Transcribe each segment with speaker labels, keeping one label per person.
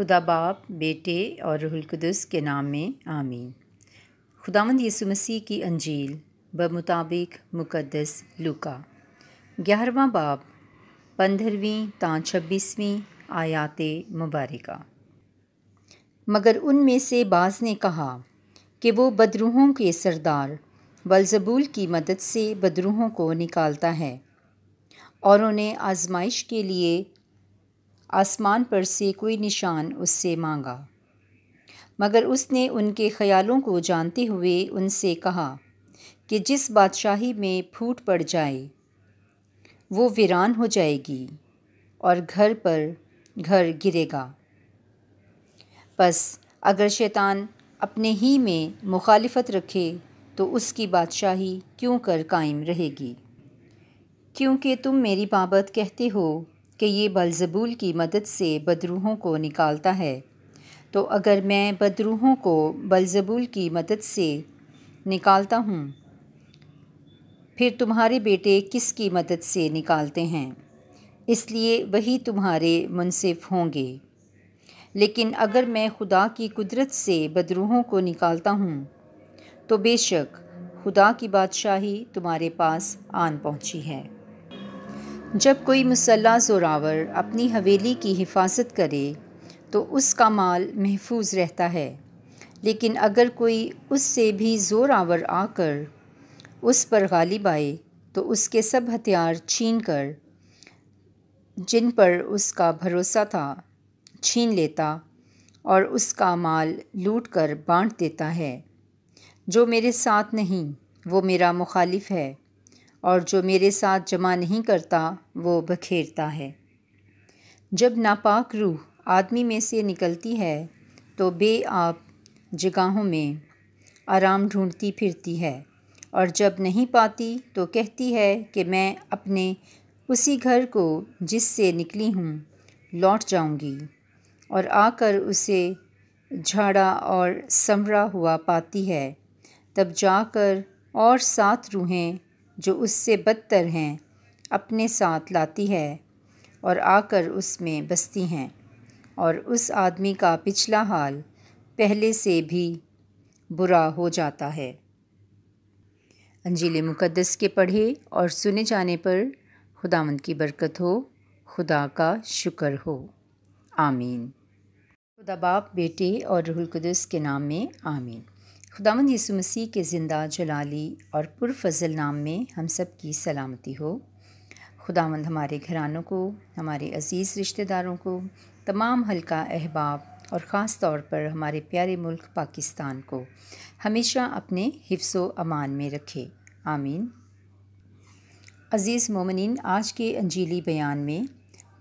Speaker 1: خدا باپ، بیٹے اور روح القدس کے نام میں آمین۔ خداوند یسوع مسیح کی انجیل بمطابق مقدس لوکا 11واں باب 15ویں تا 26ویں آیات مبارکہ۔ مگر ان میں سے بعض نے کہا کہ وہ بدروحوں کے سردار بلزبول کی مدد سے بدروحوں کو نکالتا ہے، اور انہیں آزمائش کے لیے آسمان پر سے کوئی نشان اس سے مانگا۔ مگر اس نے ان کے خیالوں کو جانتے ہوئے ان سے کہا کہ جس بادشاہی میں پھوٹ پڑ جائے وہ ویران ہو جائے گی، اور گھر پر گھر گرے گا۔ پس اگر شیطان اپنے ہی میں مخالفت رکھے تو اس کی بادشاہی کیوں کر قائم رہے گی؟ کیونکہ تم میری بابت کہتے ہو کہ یہ بلزبول کی مدد سے بدروحوں کو نکالتا ہے، تو اگر میں بدروحوں کو بلزبول کی مدد سے نکالتا ہوں، پھر تمہارے بیٹے کس کی مدد سے نکالتے ہیں؟ اس لیے وہی تمہارے منصف ہوں گے۔ لیکن اگر میں خدا کی قدرت سے بدروحوں کو نکالتا ہوں تو بے شک خدا کی بادشاہی تمہارے پاس آن پہنچی ہے۔ جب کوئی مسلح زوراور اپنی حویلی کی حفاظت کرے تو اس کا مال محفوظ رہتا ہے، لیکن اگر کوئی اس سے بھی زوراور آ کر اس پر غالب آئے تو اس کے سب ہتھیار چھین کر جن پر اس کا بھروسہ تھا چھین لیتا اور اس کا مال لوٹ کر بانٹ دیتا ہے۔ جو میرے ساتھ نہیں وہ میرا مخالف ہے، اور جو میرے ساتھ جمع نہیں کرتا وہ بکھیرتا ہے۔ جب ناپاک روح آدمی میں سے نکلتی ہے تو بے آب جگہوں میں آرام ڈھونڈتی پھرتی ہے، اور جب نہیں پاتی تو کہتی ہے کہ میں اپنے اسی گھر کو جس سے نکلی ہوں لوٹ جاؤں گی، اور آ کر اسے جھاڑا اور سنورا ہوا پاتی ہے۔ تب جا کر اور 7 روحیں جو اس سے بدتر ہیں اپنے ساتھ لاتی ہے اور آ کر اس میں بستی ہیں، اور اس آدمی کا پچھلا حال پہلے سے بھی برا ہو جاتا ہے۔ انجیل مقدس کے پڑھے اور سنے جانے پر خداوند کی برکت ہو۔ خدا کا شکر ہو۔ آمین۔ خدا باپ، بیٹے اور روح القدس کے نام میں آمین۔ خداوند یسوع مسیح کے زندہ جلالی اور پرفضل نام میں ہم سب کی سلامتی ہو۔ خداوند ہمارے گھرانوں کو، ہمارے عزیز رشتہ داروں کو، تمام حلقہ احباب اور خاص طور پر ہمارے پیارے ملک پاکستان کو ہمیشہ اپنے حفظ و امان میں رکھے۔ آمین۔ عزیز مومنین، آج کے انجیلی بیان میں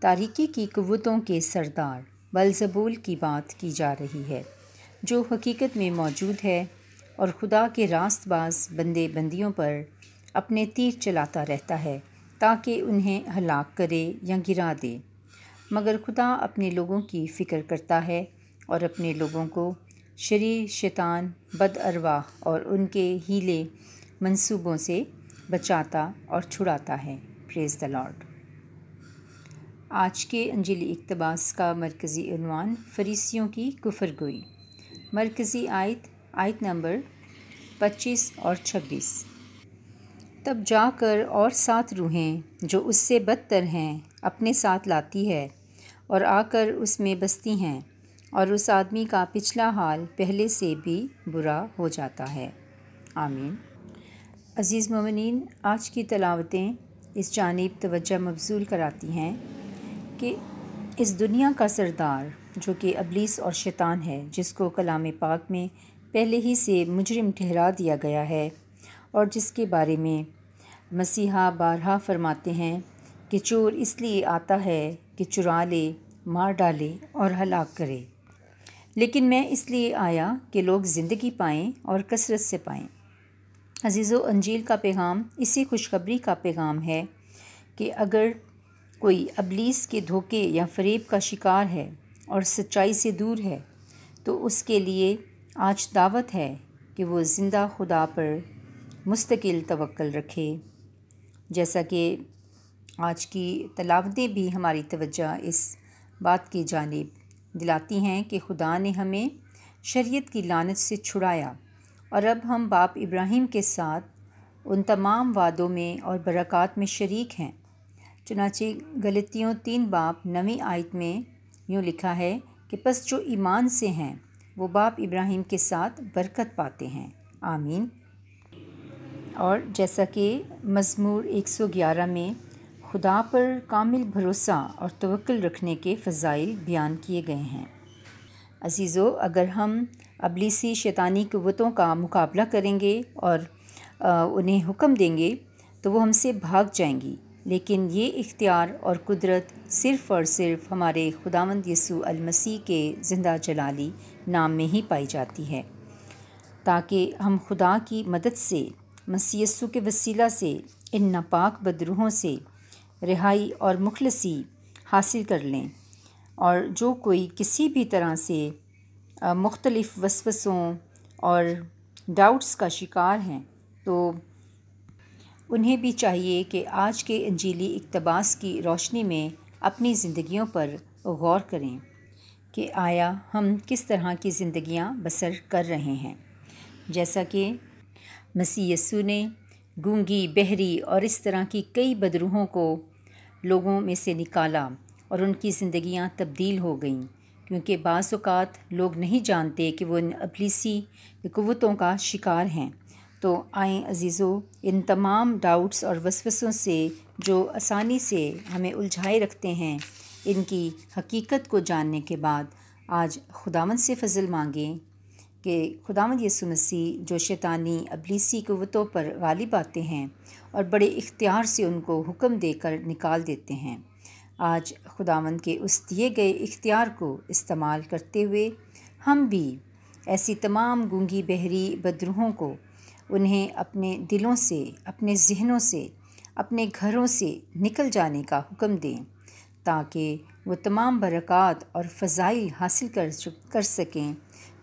Speaker 1: تاریکی کی قوتوں کے سردار بلزبول کی بات کی جا رہی ہے، جو حقیقت میں موجود ہے اور خدا کے راست باز بندے بندیوں پر اپنے تیر چلاتا رہتا ہے تاکہ انہیں ہلاک کرے یا گرا دے۔ مگر خدا اپنے لوگوں کی فکر کرتا ہے اور اپنے لوگوں کو شریر، شیطان، بد ارواح اور ان کے ہیلے منصوبوں سے بچاتا اور چھڑاتا ہے۔ پریز دی لارڈ۔ آج کے انجیلی اقتباس کا مرکزی عنوان فریسیوں کی کفر گوئی۔ مرکزی آیت نمبر 25 اور 26۔ تب جا کر اور 7 روحیں جو اس سے بدتر ہیں اپنے ساتھ لاتی ہے اور آ کر اس میں بستی ہیں، اور اس آدمی کا پچھلا حال پہلے سے بھی برا ہو جاتا ہے۔ آمین۔ عزیز مومنین، آج کی تلاوتیں اس جانب توجہ مبذول کراتی ہیں کہ اس دنیا کا سردار جو کہ ابلیس اور شیطان ہے، جس کو کلام پاک میں پہلے ہی سے مجرم ٹھہرا دیا گیا ہے، اور جس کے بارے میں مسیحا بارہا فرماتے ہیں کہ چور اس لیے آتا ہے کہ چرا لے، مار ڈالے اور ہلاک کرے، لیکن میں اس لیے آیا کہ لوگ زندگی پائیں اور کثرت سے پائیں۔ عزیزو، انجیل کا پیغام اسی خوشخبری کا پیغام ہے کہ اگر کوئی ابلیس کے دھوکے یا فریب کا شکار ہے اور سچائی سے دور ہے تو اس کے لیے آج دعوت ہے کہ وہ زندہ خدا پر مستقل توکل رکھے، جیسا کہ آج کی تلاوتیں بھی ہماری توجہ اس بات کی جانب دلاتی ہیں کہ خدا نے ہمیں شریعت کی لعنت سے چھڑایا اور اب ہم باپ ابراہیم کے ساتھ ان تمام وعدوں میں اور برکات میں شریک ہیں۔ چنانچہ غلطیوں 3 باب 9 آیت میں یوں لکھا ہے کہ پس جو ایمان سے ہیں وہ باپ ابراہیم کے ساتھ برکت پاتے ہیں، آمین۔ اور جیسا کہ مزمور 111 میں خدا پر کامل بھروسہ اور توکل رکھنے کے فضائل بیان کیے گئے ہیں۔ عزیزو، اگر ہم ابلیسی شیطانی قوتوں کا مقابلہ کریں گے اور انہیں حکم دیں گے تو وہ ہم سے بھاگ جائیں گی، لیکن یہ اختیار اور قدرت صرف اور صرف ہمارے خداوند یسوع المسیح کے زندہ جلالی نام میں ہی پائی جاتی ہے، تاکہ ہم خدا کی مدد سے مسیح یسوع کے وسیلہ سے ان ناپاک بدروحوں سے رہائی اور مخلصی حاصل کر لیں۔ اور جو کوئی کسی بھی طرح سے مختلف وسوسوں اور ڈاؤٹس کا شکار ہیں تو انہیں بھی چاہیے کہ آج کے انجیلی اقتباس کی روشنی میں اپنی زندگیوں پر غور کریں کہ آیا ہم کس طرح کی زندگیاں بسر کر رہے ہیں۔ جیسا کہ مسیح یسوع نے گونگی، بہری اور اس طرح کی کئی بدروحوں کو لوگوں میں سے نکالا اور ان کی زندگیاں تبدیل ہو گئیں، کیونکہ بعض اوقات لوگ نہیں جانتے کہ وہ ان ابلیسی قوتوں کا شکار ہیں۔ تو آئیں عزیزو، ان تمام ڈاؤٹس اور وسوسوں سے جو آسانی سے ہمیں الجھائے رکھتے ہیں، ان کی حقیقت کو جاننے کے بعد آج خداوند سے فضل مانگیں کہ خداوند یسوع مسیح جو شیطانی ابلیسی قوتوں پر غالب آتے ہیں اور بڑے اختیار سے ان کو حکم دے کر نکال دیتے ہیں، آج خداوند کے اس دیے گئے اختیار کو استعمال کرتے ہوئے ہم بھی ایسی تمام گونگی بہری بدروحوں کو انہیں اپنے دلوں سے، اپنے ذہنوں سے، اپنے گھروں سے نکل جانے کا حکم دیں، تاکہ وہ تمام برکات اور فضائل حاصل کر سکیں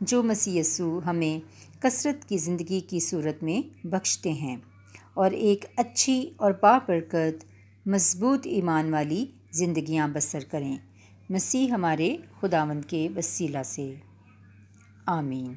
Speaker 1: جو مسیح یسوع ہمیں کثرت کی زندگی کی صورت میں بخشتے ہیں، اور ایک اچھی اور بابرکت مضبوط ایمان والی زندگیاں بسر کریں، مسیح ہمارے خداوند کے وسیلہ سے، آمین۔